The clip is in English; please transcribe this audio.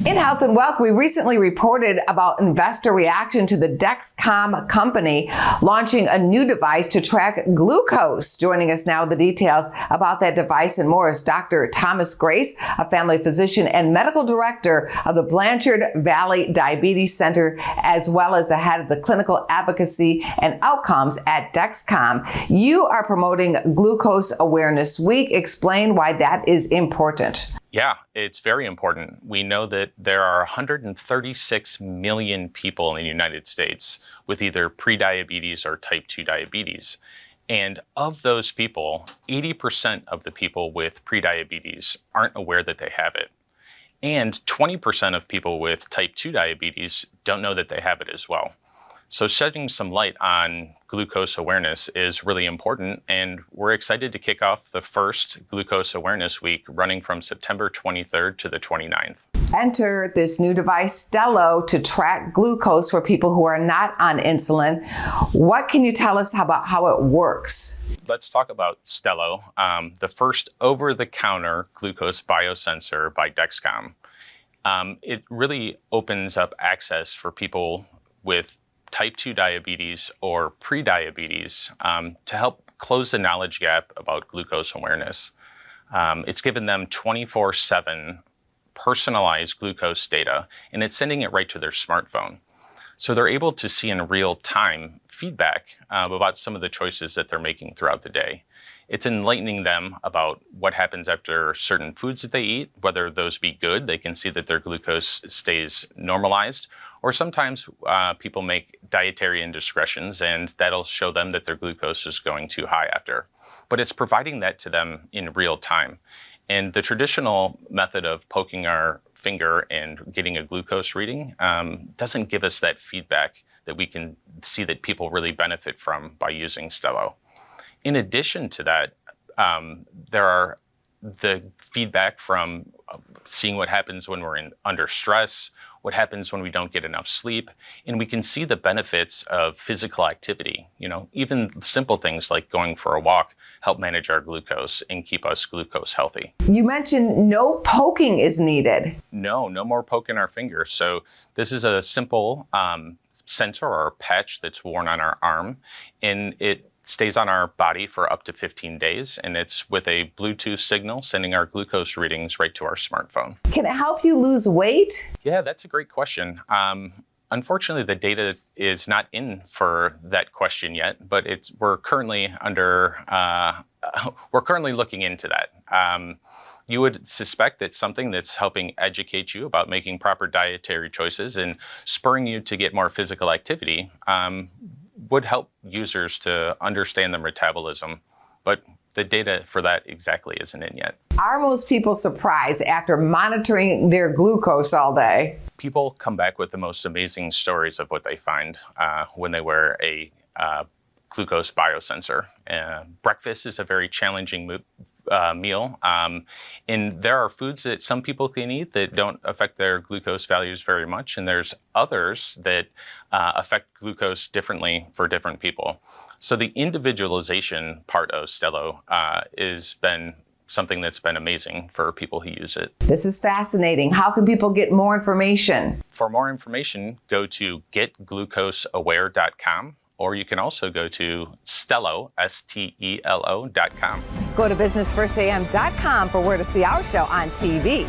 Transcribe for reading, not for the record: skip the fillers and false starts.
In Health and Wealth, we recently reported about investor reaction to the Dexcom company launching a new device to track glucose. Joining us now with the details about that device and more is Dr. Thomas Grace, a family physician and medical director of the Blanchard Valley Diabetes Center, as well as the head of the clinical advocacy and outcomes at Dexcom. You are promoting Glucose Awareness Week. Explain why that is important. Yeah, it's very important. We know that there are 136 million people in the United States with either prediabetes or type 2 diabetes. And of those people, 80% of the people with prediabetes aren't aware that they have it. And 20% of people with type 2 diabetes don't know that they have it as well. So shedding some light on glucose awareness is really important, and we're excited to kick off the first Glucose Awareness Week running from September 23rd to the 29th. Enter this new device, Stelo, to track glucose for people who are not on insulin. What can you tell us about how it works? Let's talk about Stelo, the first over-the-counter glucose biosensor by Dexcom. It really opens up access for people with type 2 diabetes or prediabetes to help close the knowledge gap about glucose awareness. It's given them 24/7 personalized glucose data, and it's sending it right to their smartphone. So they're able to see in real time feedback about some of the choices that they're making throughout the day. It's enlightening them about what happens after certain foods that they eat, whether those be good, they can see that their glucose stays normalized, or sometimes people make dietary indiscretions and that'll show them that their glucose is going too high after. But it's providing that to them in real time. And the traditional method of poking our finger and getting a glucose reading doesn't give us that feedback that we can see that people really benefit from by using Stelo. In addition to that, there are the feedback from seeing what happens when we're under stress, what happens when we don't get enough sleep, and we can see the benefits of physical activity. You know, even simple things like going for a walk help manage our glucose and keep us glucose healthy. You mentioned no poking is needed. No more poking our finger. So this is a simple sensor or patch that's worn on our arm, and it stays on our body for up to 15 days, and it's with a Bluetooth signal sending our glucose readings right to our smartphone. Can it help you lose weight? Yeah, that's a great question. Unfortunately, the data is not in for that question yet, but we're currently looking into that. You would suspect that something that's helping educate you about making proper dietary choices and spurring you to get more physical activity would help users to understand their metabolism, but the data for that exactly isn't in yet. Are most people surprised after monitoring their glucose all day? People come back with the most amazing stories of what they find when they wear a glucose biosensor. Breakfast is a very challenging meal, and there are foods that some people can eat that don't affect their glucose values very much, and there's others that affect glucose differently for different people. So the individualization part of Stelo has been something that's been amazing for people who use it. This is fascinating. How can people get more information? For more information, go to getglucoseaware.com, or you can also go to Stelo, Stelo.com. Go to businessfirstam.com for where to see our show on TV.